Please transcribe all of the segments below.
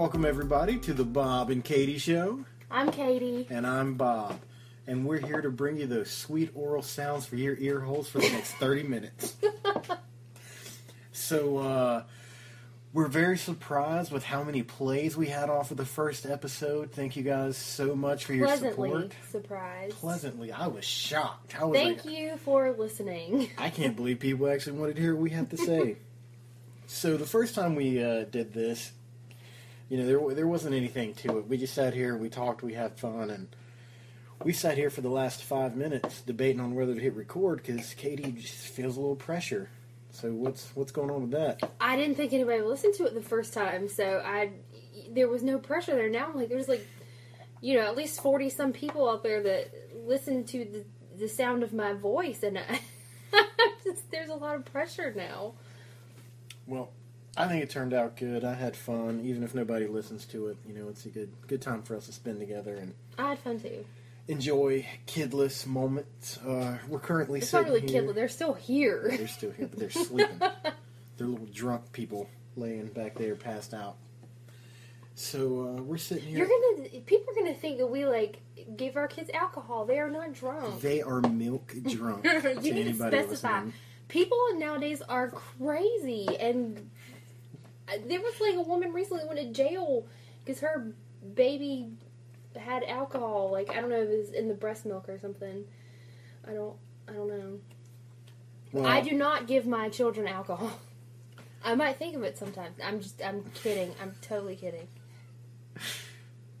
Welcome, everybody, to the Bob and Katie Show. I'm Katie. And I'm Bob. And we're here to bring you those sweet oral sounds for your ear holes for the next 30 minutes. So, we're very surprised with how many plays we had off of the first episode. Thank you guys so much for your support. Surprised. Pleasantly. I was shocked. Thank you for listening. I can't believe people actually wanted to hear what we have to say. So, the first time we did this, you know, there wasn't anything to it. We just sat here, we talked, we had fun, and we sat here for the last 5 minutes debating on whether to hit record because Katie just feels a little pressure. So what's going on with that? I didn't think anybody would listen to it the first time, so there was no pressure there. Now I'm like, there's like, you know, at least 40-some people out there that listen to the sound of my voice, and there's a lot of pressure now. Well, I think it turned out good. I had fun, even if nobody listens to it. You know, it's a good time for us to spend together and I had fun too. Enjoy kidless moments. We're currently it's sitting not really here. kidless. They're still here. Yeah, they're still here, but they're sleeping. They're little drunk people laying back there, passed out. So we're sitting here. People are gonna think that we like give our kids alcohol. They are not drunk. They are milk drunk. You need to specify. Listening. People nowadays are crazy, and there was like a woman recently went to jail because her baby had alcohol. Like, I don't know if it was in the breast milk or something. I don't know. Well, I do not give my children alcohol. I might think of it sometimes. I'm kidding. I'm totally kidding.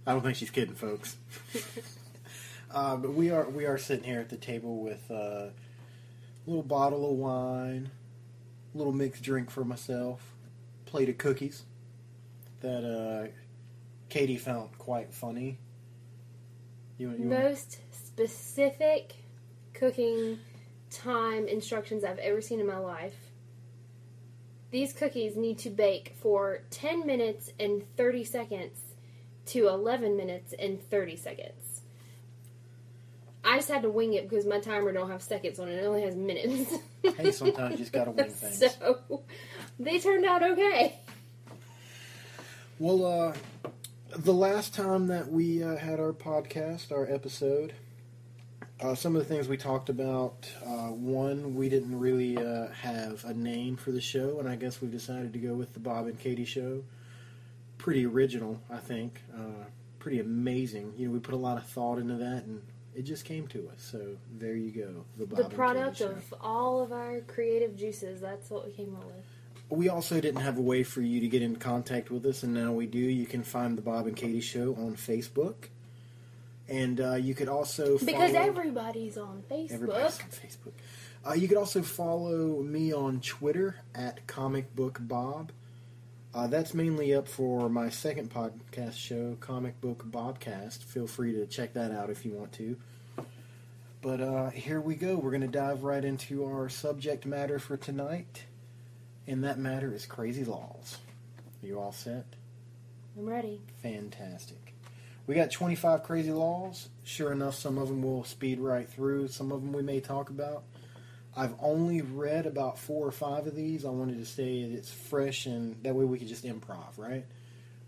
I don't think she's kidding, folks. But we are sitting here at the table with a little bottle of wine, a little mixed drink for myself, plate of cookies that Katie found quite funny. Most specific cooking time instructions I've ever seen in my life. These cookies need to bake for 10 minutes and 30 seconds to 11 minutes and 30 seconds. I just had to wing it because my timer don't have seconds on it. It only has minutes. Hey, sometimes you just gotta wing things. So, they turned out okay. Well, the last time that we had our podcast, our episode, some of the things we talked about, one, we didn't really have a name for the show, and I guess we've decided to go with the Bob and Katie Show. Pretty original, I think. Pretty amazing. You know, we put a lot of thought into that, and it just came to us. So there you go, the Bob and product Katie Show. Of all of our creative juices. That's what we came up with. We also didn't have a way for you to get in contact with us, and now we do. You can find the Bob and Katie Show on Facebook. And you could also follow... Because everybody's on Facebook. Everybody's on Facebook. You could also follow me on Twitter at Comic Book Bob. That's mainly up for my second podcast show, Comic Book Bobcast. Feel free to check that out if you want to. But here we go. We're going to dive right into our subject matter for tonight. And that matter is crazy laws. Are you all set? I'm ready. Fantastic. We got 25 crazy laws. Sure enough, some of them we'll speed right through. Some of them we may talk about. I've only read about 4 or 5 of these. I wanted to say it's fresh, and that way we can just improv, right?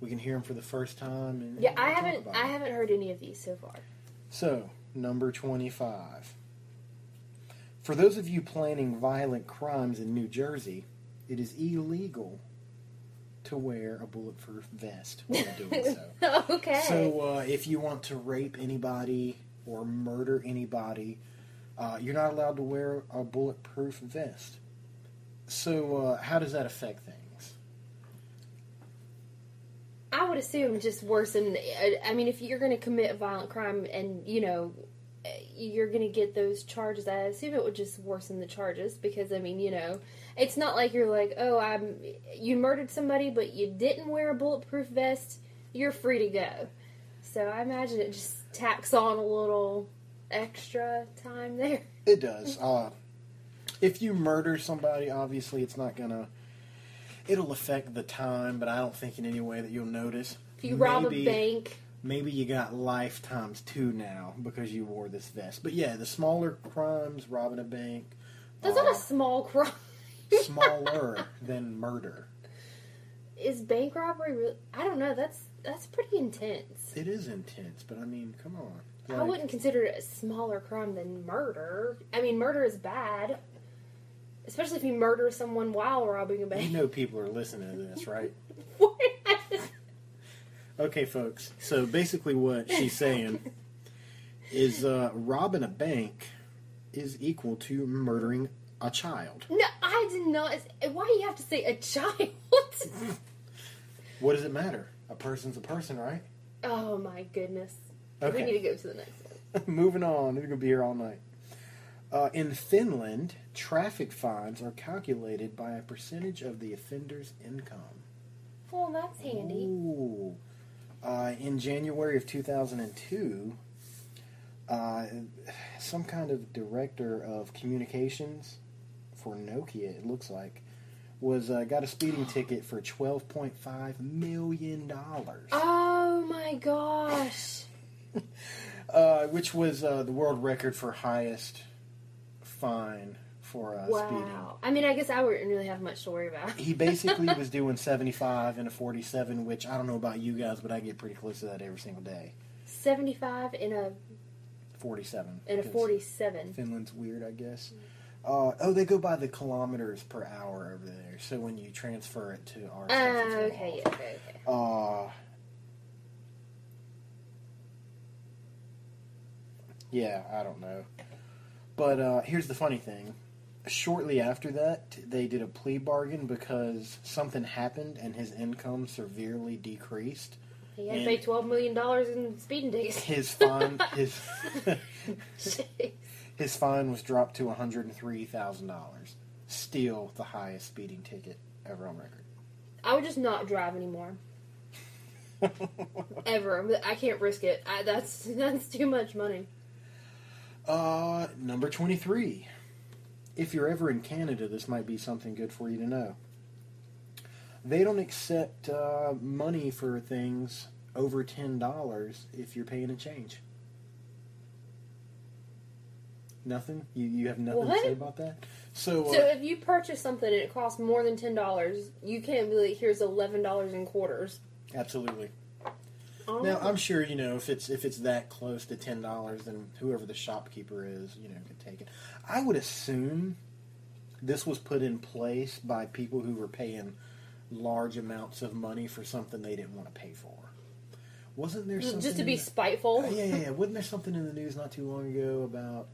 We can hear them for the first time. And yeah, I haven't heard any of these so far. So, number 25. For those of you planning violent crimes in New Jersey, it is illegal to wear a bulletproof vest while doing so. Okay. So if you want to rape anybody or murder anybody, you're not allowed to wear a bulletproof vest. So how does that affect things? I would assume just worsen. I mean, if you're going to commit a violent crime and, you know, you're going to get those charges, I assume it would just worsen the charges because, I mean, you know, it's not like you're like, oh, you murdered somebody, but you didn't wear a bulletproof vest, you're free to go. So I imagine it just tacks on a little extra time there. It does. If you murder somebody, obviously it's not going to, it'll affect the time, but I don't think in any way that you'll notice. If you rob a bank... Maybe you got life times 2 now because you wore this vest. But yeah, the smaller crimes, robbing a bank... That's not a small crime. Smaller than murder. is bank robbery really... I don't know. That's pretty intense. It is intense, but I mean, come on. I wouldn't consider it a smaller crime than murder. I mean, murder is bad. Especially if you murder someone while robbing a bank. You know people are listening to this, right? What? Okay, folks. So basically what she's saying is robbing a bank is equal to murdering a child. No, I did not. Why do you have to say a child? What does it matter? A person's a person, right? Oh, my goodness. Okay. We need to go to the next one. Moving on. We're going to be here all night. In Finland, traffic fines are calculated by a percentage of the offender's income. Well, that's handy. Ooh. In January of 2002, some kind of director of communications for Nokia, it looks like, got a speeding ticket for $12.5 million. Oh my gosh. Which was the world record for highest fine for speeding. Wow. I mean, I guess I wouldn't really have much to worry about. He basically was doing 75 in a 47, which I don't know about you guys, but I get pretty close to that every single day. 75 in a 47. In a 47. Finland's weird, I guess. They go by the kilometers per hour over there. So when you transfer it to our stuff, it's okay. Yeah, I don't know. But here's the funny thing. Shortly after that, they did a plea bargain because something happened and his income severely decreased. He had to pay $12 million in speeding tickets. His fine, his fine was dropped to $103,000. Still the highest speeding ticket ever on record. I would just not drive anymore. Ever. I can't risk it. That's too much money. Number 23. If you're ever in Canada, this might be something good for you to know. They don't accept money for things over $10 if you're paying a change. Nothing? You have nothing to say about that? So if you purchase something and it costs more than $10, you can't be like, here's $11 in quarters. Absolutely. Oh. Now, I'm sure, if it's that close to $10, then whoever the shopkeeper is, could take it. I would assume this was put in place by people who were paying large amounts of money for something they didn't want to pay for. Wasn't there something... Just to be spiteful? Yeah. Wasn't there something in the news not too long ago about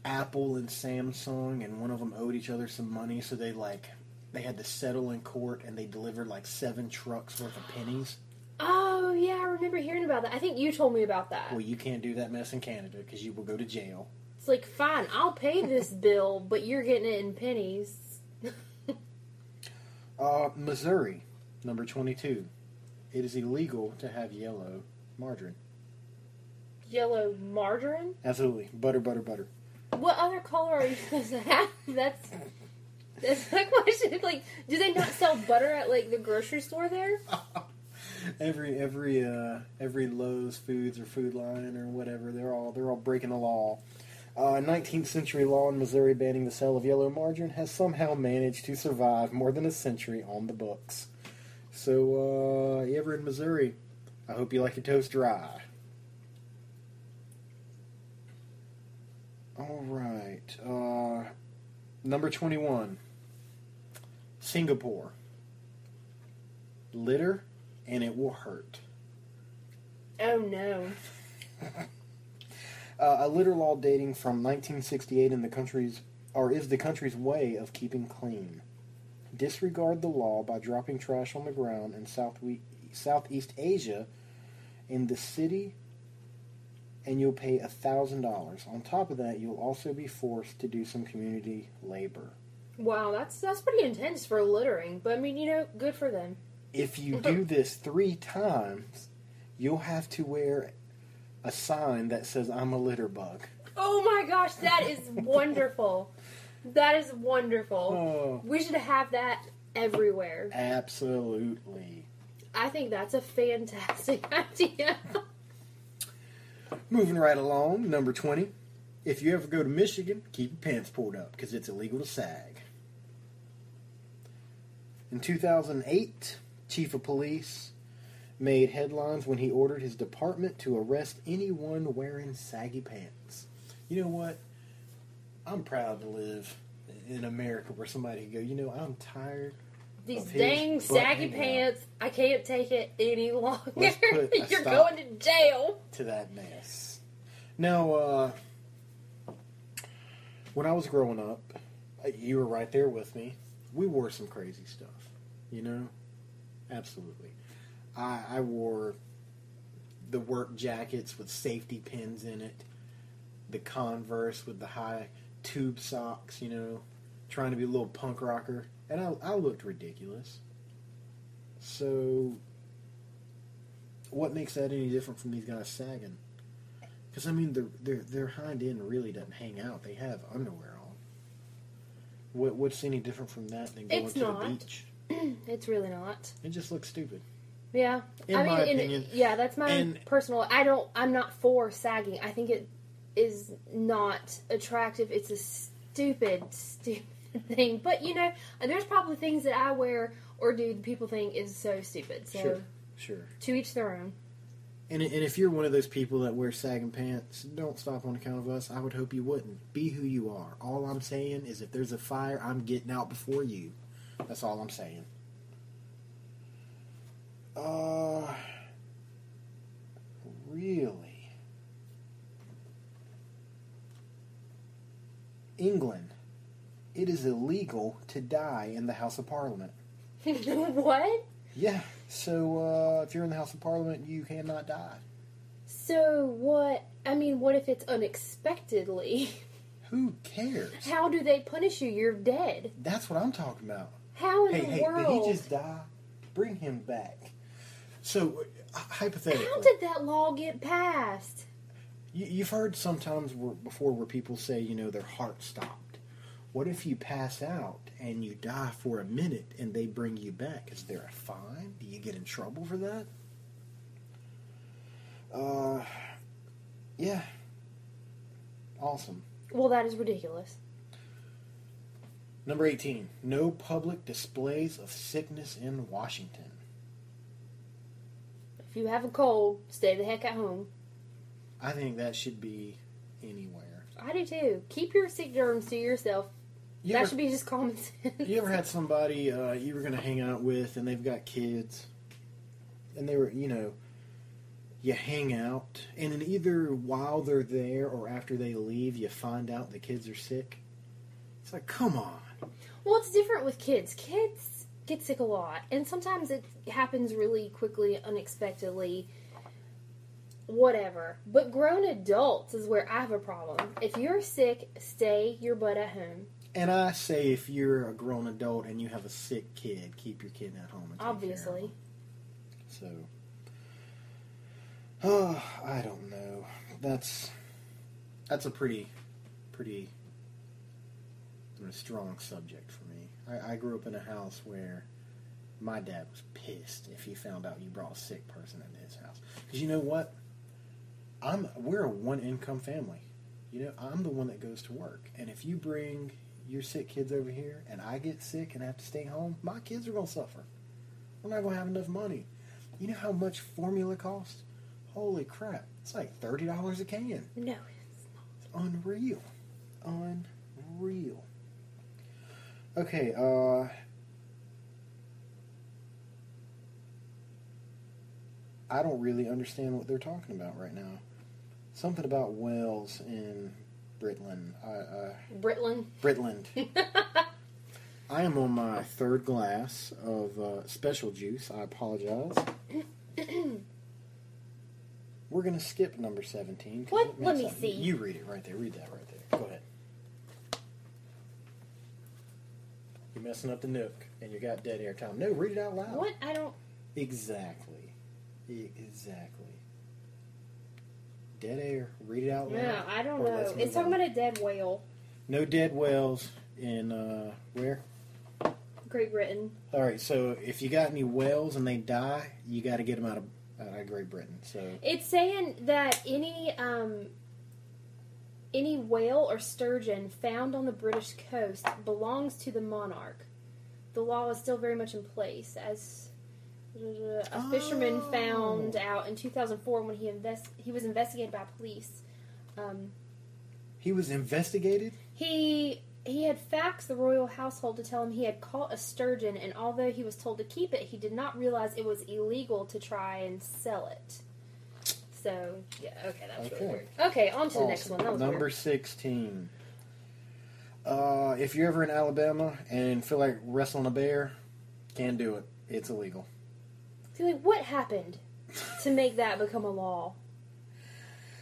Apple and Samsung, and one of them owed each other some money, so they had to settle in court, and they delivered 7 trucks worth of pennies? Oh, yeah, I remember hearing about that. I think you told me about that. Well, you can't do that mess in Canada because you will go to jail. It's like, fine, I'll pay this bill, but you're getting it in pennies. Missouri, number 22. It is illegal to have yellow margarine. Yellow margarine? Absolutely. Butter. What other color are you supposed to have? That's my question. Do they not sell butter at, the grocery store there? Every Lowe's Foods or Food Line or whatever, they're all breaking the law. 19th century law in Missouri banning the sale of yellow margarine has somehow managed to survive more than a century on the books. So, you ever in Missouri, I hope you like your toast dry. All right. Number 21. Singapore. Litter, and it will hurt. Oh, no. A litter law dating from 1968 is the country's way of keeping clean. Disregard the law by dropping trash on the ground in Southeast Asia in the city, and you'll pay $1,000. On top of that, you'll also be forced to do some community labor. Wow, that's pretty intense for littering, but I mean, good for them. If you do this 3 times, you'll have to wear a sign that says, "I'm a litter bug." Oh my gosh, that is wonderful. That is wonderful. Oh. We should have that everywhere. Absolutely. I think that's a fantastic idea. Moving right along, number 20. If you ever go to Michigan, keep your pants pulled up because it's illegal to sag. In 2008, Chief of Police made headlines when he ordered his department to arrest anyone wearing saggy pants. You know what? I'm proud to live in America where somebody can go, you know, I'm tired. These dang saggy pants, I can't take it any longer. You're going to jail. To that mess. Now, when I was growing up, you were right there with me. We wore some crazy stuff, you know? Absolutely. I wore the work jackets with safety pins in it, the Converse with the high tube socks, you know, trying to be a little punk rocker, and I looked ridiculous. So, what makes that any different from these guys sagging? Because, I mean, their hind end really doesn't hang out. They have underwear on. What's any different from that than going to the beach? It's really not. It just looks stupid. Yeah. In my opinion. Yeah, that's my personal... I'm not for sagging. I think it is not attractive. It's a stupid thing. But, you know, there's probably things that I wear or do that people think is so stupid. So, sure. To each their own. And if you're one of those people that wear sagging pants, don't stop on account of us. I would hope you wouldn't. Be who you are. All I'm saying is if there's a fire, I'm getting out before you. That's all I'm saying. Really? England. It is illegal to die in the House of Parliament. What? Yeah. So, if you're in the House of Parliament, you cannot die. So, what... I mean, what if it's unexpectedly? Who cares? How do they punish you? You're dead. That's what I'm talking about. How in the world? Did he just die? Bring him back. So, hypothetically... How did that law get passed? You've heard sometimes before where people say, you know, their heart stopped. What if you pass out and you die for a minute and they bring you back? Is there a fine? Do you get in trouble for that? Yeah. Awesome. Well, that is ridiculous. Number 18. No public displays of sickness in Washington. If you have a cold, stay the heck at home. I think that should be anywhere. I do too. Keep your sick germs to yourself. That should be just common sense. You ever had somebody you were going to hang out with and they've got kids and they were, you know, you hang out and then either while they're there or after they leave you find out the kids are sick? It's like, come on. Well, it's different with kids. Kids get sick a lot and sometimes it happens really quickly, unexpectedly, whatever. But grown adults is where I have a problem. If you're sick, stay your butt at home. And I say if you're a grown adult and you have a sick kid, keep your kid at home and take obviously. Care of them. So, I don't know. That's a pretty strong subject for me. I grew up in a house where my dad was pissed if he found out you brought a sick person into his house. Because you know what? We're a one-income family. You know, I'm the one that goes to work. And if you bring your sick kids over here and I get sick and have to stay home, my kids are going to suffer. We're not going to have enough money. You know how much formula costs? Holy crap. It's like $30 a can. No, it's not. Unreal. Okay, I don't really understand what they're talking about right now. Something about whales in Britland. Britland. I am on my third glass of special juice. I apologize. We're going to skip number 17. What? Let me see. You read it right there. Read that right there. Go ahead. You're messing up the nook, and you got dead air time. No, read it out loud. What? I don't... Exactly. Dead air. Read it out loud. Yeah, I don't know. It's talking about a dead whale. No dead whales in, where? Great Britain. Alright, so if you got any whales and they die, you got to get them out of Great Britain. So it's saying that any whale or sturgeon found on the British coast belongs to the monarch. the law is still very much in place, as a fisherman found out in 2004 when he was investigated by police. He was investigated? He had faxed the royal household to tell him he had caught a sturgeon, and although he was told to keep it, he did not realize it was illegal to try and sell it. So, yeah, okay, that was really weird. Okay, on to the next one. That was Number weird. 16. If you're ever in Alabama and feel like wrestling a bear, can't do it. It's illegal. See, like, what happened to make that become a law?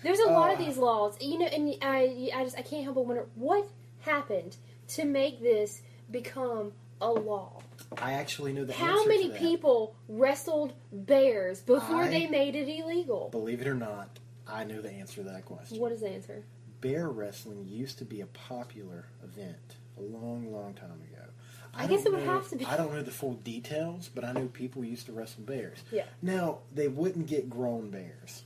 There's a lot of these laws, you know, and I can't help but wonder, what happened to make this become a law? I actually know the answer How many to that. people wrestled bears before they made it illegal? Believe it or not, I know the answer to that question. What is the answer? Bear wrestling used to be a popular event a long, long time ago. I guess it would know- have to be. I don't know the full details, but I know people used to wrestle bears. Yeah. Now, they wouldn't get grown bears.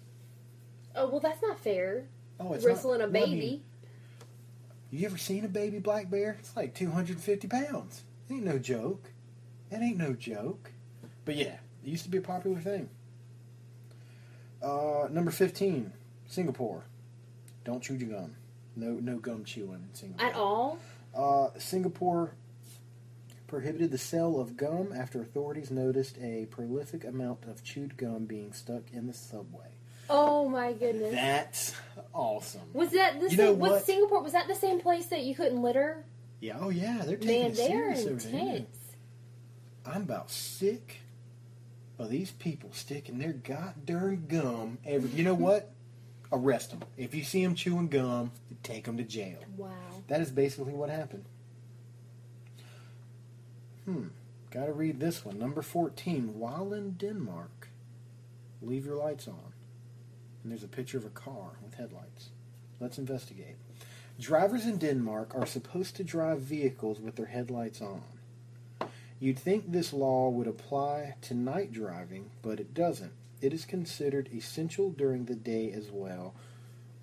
Oh, well, that's not fair. Oh, it's Wrestling not, a well, I baby. mean, you ever seen a baby black bear? It's like 250 pounds. It ain't no joke. It ain't no joke. But yeah, it used to be a popular thing. Number 15, Singapore. Don't chew your gum. No gum chewing in Singapore. At all? Singapore prohibited the sale of gum after authorities noticed a prolific amount of chewed gum being stuck in the subway. Oh my goodness. That's awesome. Was that the You know same? Was what? Singapore? Was that the same place that you couldn't litter? Yeah, oh yeah, they're taking Man, it they're serious over there. intense. I'm about sick of these people sticking their goddamn gum every. You know what? Arrest them. If you see them chewing gum, take them to jail. Wow. That is basically what happened. Gotta read this one. Number 14. While in Denmark, leave your lights on. And there's a picture of a car with headlights. Let's investigate. Drivers in Denmark are supposed to drive vehicles with their headlights on. You'd think this law would apply to night driving, but it doesn't. It is considered essential during the day as well,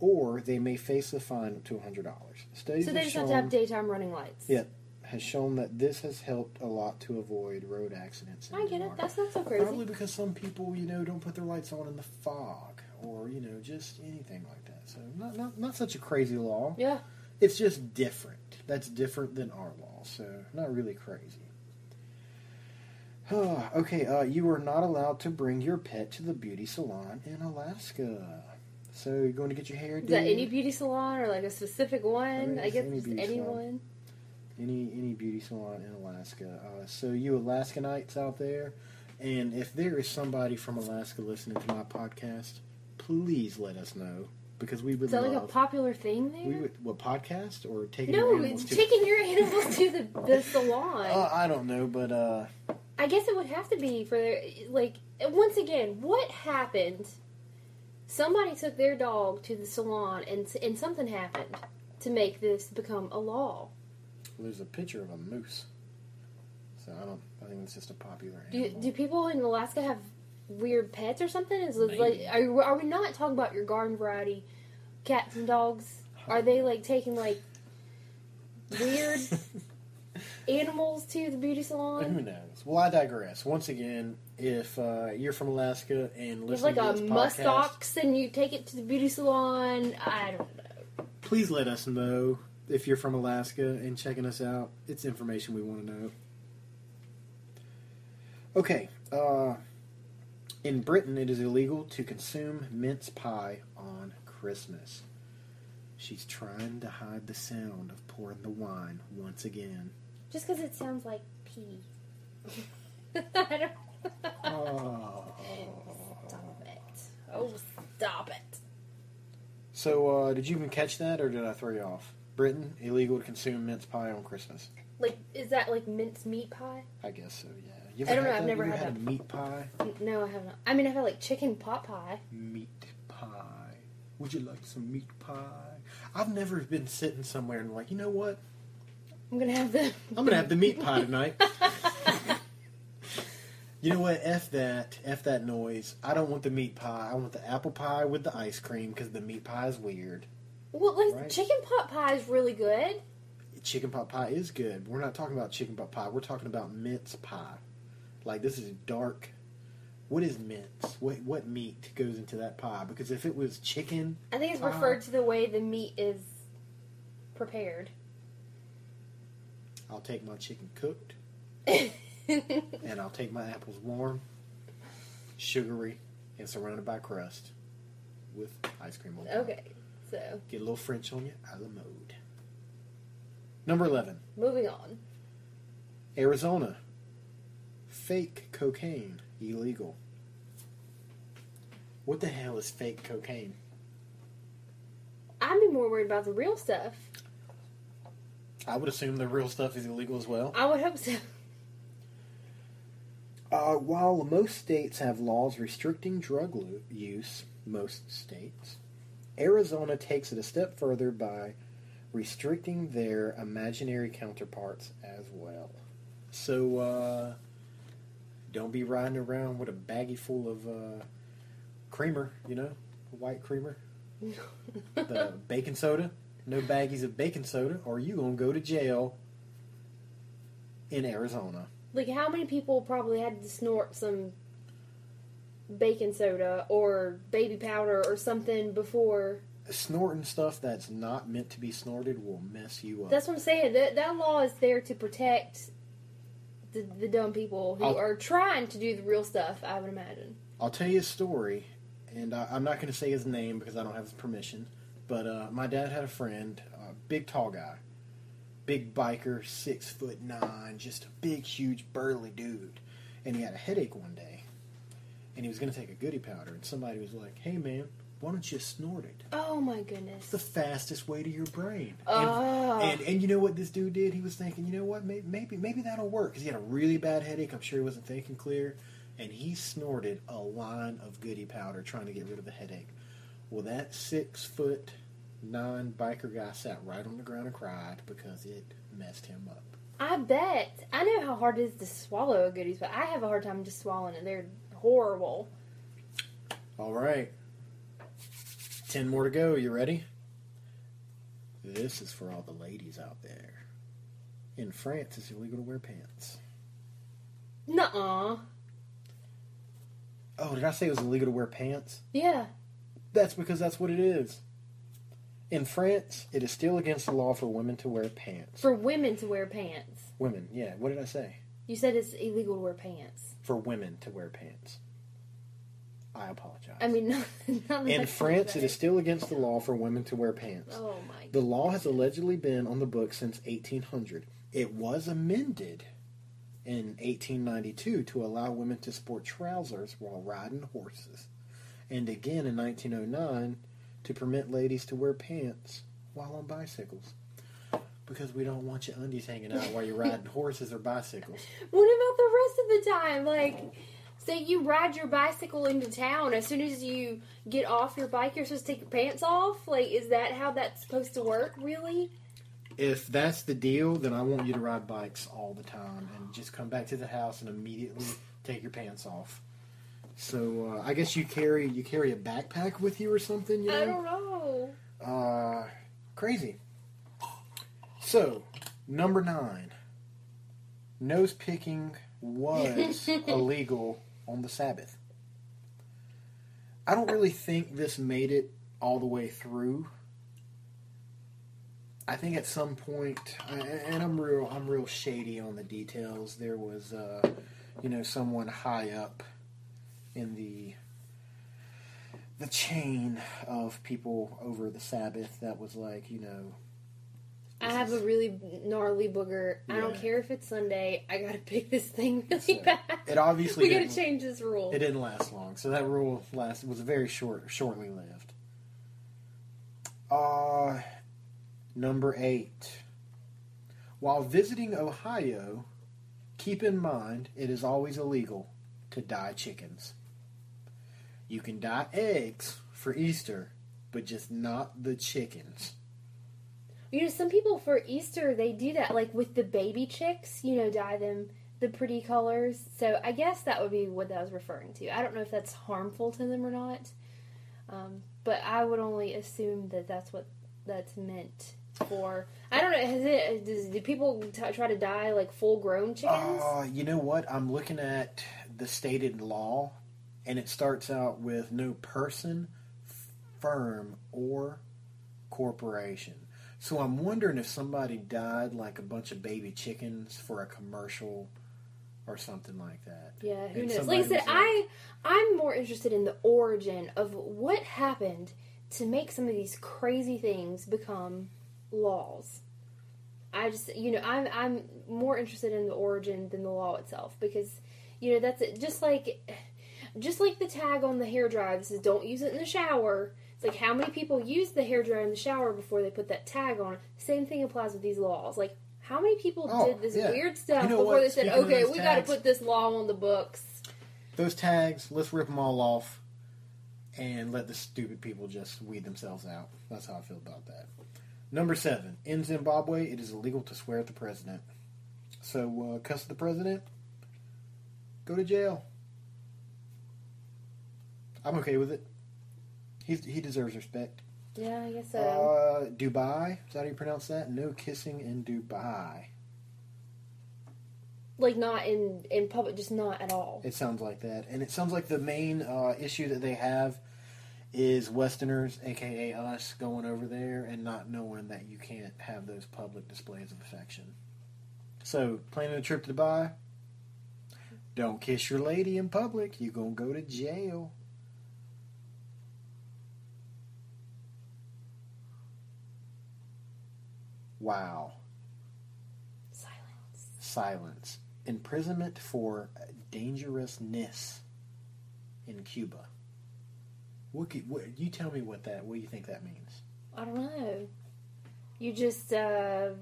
or they may face a fine up to $100. Studies So they just have to have daytime running lights. Yeah, has shown that this has helped a lot to avoid road accidents. in I get it. Denmark. That's not so crazy. Probably because some people, don't put their lights on in the fog, or just anything like that. So not such a crazy law. Yeah. It's just different. That's different than our law. So not really crazy. Okay, you are not allowed to bring your pet to the beauty salon in Alaska. So you're going to get your hair done? Is that any beauty salon or like a specific one? I guess any just beauty anyone. Any beauty salon in Alaska. So you Alaskanites out there, and if there is somebody from Alaska listening to my podcast, please let us know, because we would Is that love. like a popular thing there? We would, what, podcast or taking No, your animals it's to? taking your animals to the salon. I don't know, but I guess it would have to be for like, once again, what happened? Somebody took their dog to the salon and something happened to make this become a law. there's a picture of a moose. So I think it's just a popular animal. Do people in Alaska have weird pets or something? Is it Maybe. like are we not talking about your garden variety cats and dogs? Are they like taking like weird animals to the beauty Who salon? knows? Well, I digress. Once again, if you're from Alaska and There's listening like a to this musk podcast, ox and you take it to the beauty salon. I don't know. please let us know if you're from Alaska and checking us out. It's information we want to know. Okay, in Britain, it is illegal to consume mince pie on Christmas. She's trying to hide the sound of pouring the wine once again. Just because it sounds like pee. I don't. Oh. Stop it! Oh, stop it! So, did you even catch that, or did I throw you off? Britain, illegal to consume mince pie on Christmas. Like, is that like mince meat pie? I guess so, yeah. You I don't know, had I've that? never You ever had had a meat pie? No, I have not. I mean, I've had like chicken pot pie. Meat pie. Would you like some meat pie? I've never been sitting somewhere and like, you know what? I'm gonna have the. I'm gonna have the meat pie tonight. You know what? F that noise. I don't want the meat pie. I want the apple pie with the ice cream because the meat pie is weird. Well, like Right. chicken pot pie is really good. chicken pot pie is good. We're not talking about chicken pot pie. We're talking about mince pie. Like, this is dark. What is mince? What meat goes into that pie? Because if it was chicken I think it's pie, referred to the way the meat is prepared. I'll take my chicken cooked. And I'll take my apples warm, sugary, and surrounded by crust with ice cream on top. Okay, so Get a little French on you, a la mode. Number 11. moving on. Arizona. Fake cocaine illegal. What the hell is fake cocaine? I'd be more worried about the real stuff. I would assume the real stuff is illegal as well. I would hope so. While most states have laws restricting drug use, most states, Arizona takes it a step further by restricting their imaginary counterparts as well. So, don't be riding around with a baggie full of creamer, white creamer. The baking soda. No baggies of baking soda, or you gonna go to jail in Arizona. Like, how many people probably had to snort some baking soda or baby powder or something before? Snorting stuff that's not meant to be snorted will mess you up. That's what I'm saying. That law is there to protect the dumb people who are trying to do the real stuff, I would imagine. I'll tell you a story, and I'm not going to say his name because I don't have his permission, but my dad had a friend, a big tall guy, big biker, 6'9", just a big, huge, burly dude, and he had a headache one day, and he was going to take a goodie powder, and somebody was like, "Hey man, why don't you snort it? Oh my goodness. It's the fastest way to your brain." Oh. And you know what this dude did? He was thinking, you know what, maybe that'll work, because he had a really bad headache. I'm sure he wasn't thinking clear, and he snorted a line of goodie powder trying to get rid of the headache. Well, that 6'9" biker guy sat right on the ground and cried because it messed him up. I bet. I know how hard it is to swallow a goodies, but I have a hard time just swallowing it. They're horrible. All right. 10 more to go. You ready? This is for all the ladies out there. In France, it's illegal to wear pants. Nuh-uh. Oh, did I say it was illegal to wear pants? Yeah. That's because that's what it is. In France, it is still against the law for women to wear pants. For women to wear pants. Women, yeah. What did I say? You said it's illegal to wear pants. For women to wear pants. I apologize. I mean, not in France, it is still against the law for women to wear pants. Oh my God. The law has allegedly been on the books since 1800. It was amended in 1892 to allow women to sport trousers while riding horses. And again in 1909 to permit ladies to wear pants while on bicycles. Because we don't want your undies hanging out while you're riding horses or bicycles. What about the rest of the time? Like, say you ride your bicycle into town. As soon as you get off your bike, you're supposed to take your pants off? Like, is that how that's supposed to work, really? If that's the deal, then I want you to ride bikes all the time and just come back to the house and immediately take your pants off. So I guess you carry a backpack with you or something. You know? I don't know. Crazy. So, number 9. Nose picking was illegal on the Sabbath. I don't really think this made it all the way through. I think at some point, and I'm real shady on the details. There was, someone high up in the chain of people over the Sabbath that was like, I have a really gnarly booger. Yeah. I don't care if it's Sunday. I gotta pick this thing really bad. It obviously we gotta change this rule. It didn't last long, so that rule was very shortly lived. Number 8. While visiting Ohio, keep in mind it is always illegal to dye chickens. You can dye eggs for Easter, but just not the chickens. Some people for Easter, they do that, like with the baby chicks, dye them the pretty colors. So I guess that would be what that was referring to. I don't know if that's harmful to them or not. But I would only assume that that's what that's meant for? I don't know. Do people try to dye like full-grown chickens? You know what? I'm looking at the stated law, and it starts out with no person, firm, or corporation. So I'm wondering if somebody dyed like a bunch of baby chickens for a commercial or something like that. Yeah, who And knows? somebody Like I said, was I'm more interested in the origin of what happened to make some of these crazy things become laws. I just, I'm more interested in the origin than the law itself, because, that's it. Just like the tag on the hairdryer that says don't use it in the shower. It's like, how many people use the hairdryer in the shower before they put that tag on? Same thing applies with these laws. Like, how many people did this weird stuff before they said, okay, we got to put this law on the books? Those tags, let's rip them all off and let the stupid people just weed themselves out. That's how I feel about that. Number 7. In Zimbabwe, it is illegal to swear at the president. So, cuss at the president, go to jail. I'm okay with it. He deserves respect. Yeah, I guess so. Dubai, is that how you pronounce that? No kissing in Dubai. Like, not in public, just not at all. It sounds like that. And it sounds like the main issue that they have is Westerners, a.k.a. us, going over there and not knowing that you can't have those public displays of affection. So, planning a trip to Dubai? Don't kiss your lady in public. You're going to go to jail. Wow. Silence. Imprisonment for dangerousness in Cuba. What you tell me what do you think that means? I don't know. You just, I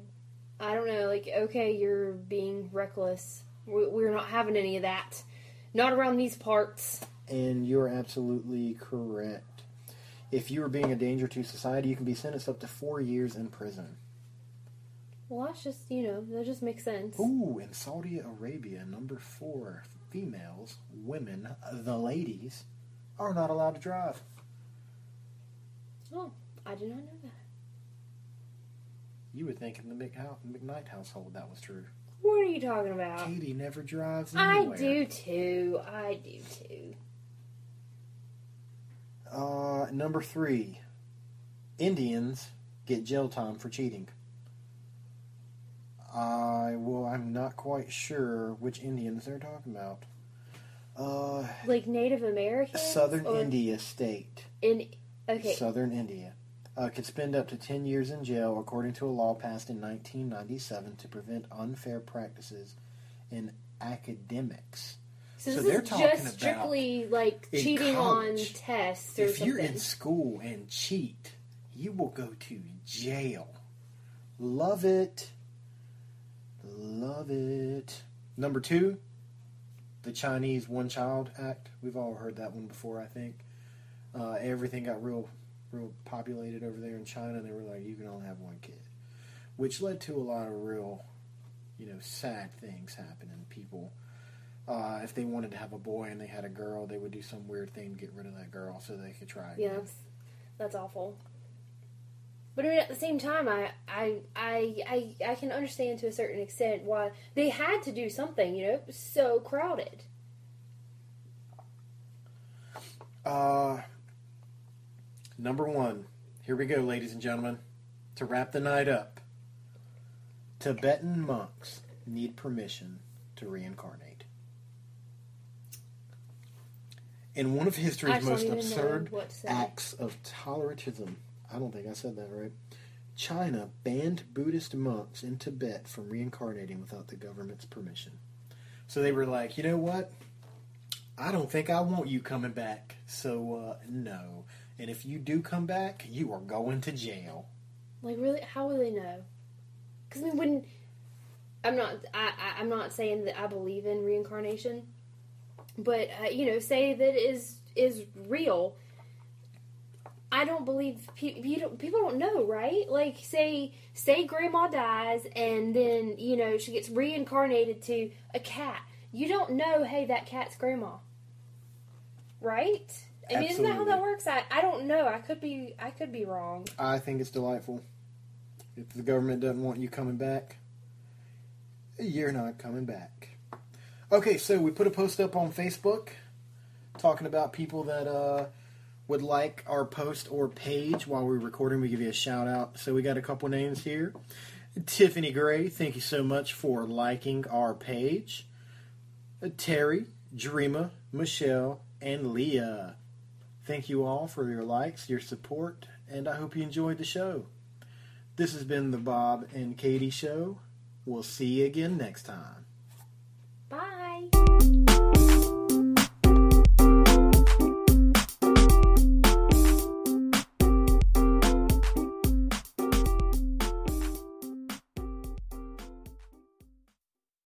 don't know, like, okay, you're being reckless. We're not having any of that. Not around these parts. And you're absolutely correct. If you are being a danger to society, you can be sentenced up to 4 years in prison. Well, that's just, that just makes sense. Ooh, in Saudi Arabia, number 4, females, women, the ladies, are not allowed to drive. Oh, I did not know that. You would think in the McKnight household that was true. What are you talking about? Katie never drives anywhere. I do too. Number 3, Indians get jail time for cheating. I'm not quite sure which Indians they're talking about. Like Native Americans? Southern India state. Okay. Southern India. Could spend up to 10 years in jail, according to a law passed in 1997 to prevent unfair practices in academics. So they're talking just strictly like cheating college, on tests or if something. If you're in school and cheat, you will go to jail. Love it. Love it. Number 2, the Chinese One Child Act. We've all heard that one before, I think. Everything got real populated over there in China. They were like, you can only have one kid. Which led to a lot of real, sad things happening. People, if they wanted to have a boy and they had a girl, they would do some weird thing to get rid of that girl so they could try again. Yeah, that's awful. But I mean, at the same time, I can understand to a certain extent why they had to do something. It was so crowded. Number 1. Here we go, ladies and gentlemen. To wrap the night up, Tibetan monks need permission to reincarnate. In one of history's most absurd acts of tolerantism, I don't think I said that right, China banned Buddhist monks in Tibet from reincarnating without the government's permission. So they were like, you know what? I don't think I want you coming back, so no. And if you do come back, you are going to jail. Like, really? How will they know? Because I mean, I'm not saying that I believe in reincarnation, but say that is real. I don't believe people don't know, right? Like, say grandma dies and then she gets reincarnated to a cat. You don't know, hey, that cat's grandma, right? I mean, isn't that how that works? I don't know. I could be wrong. I think it's delightful. If the government doesn't want you coming back, you're not coming back. Okay, so we put a post up on Facebook talking about people that would like our post or page while we're recording. We give you a shout out. So we got a couple names here. Tiffany Gray, thank you so much for liking our page. Terry, Dreama, Michelle, and Leah. Thank you all for your likes, your support, and I hope you enjoyed the show. This has been the Bob and Katie Show. We'll see you again next time. Bye.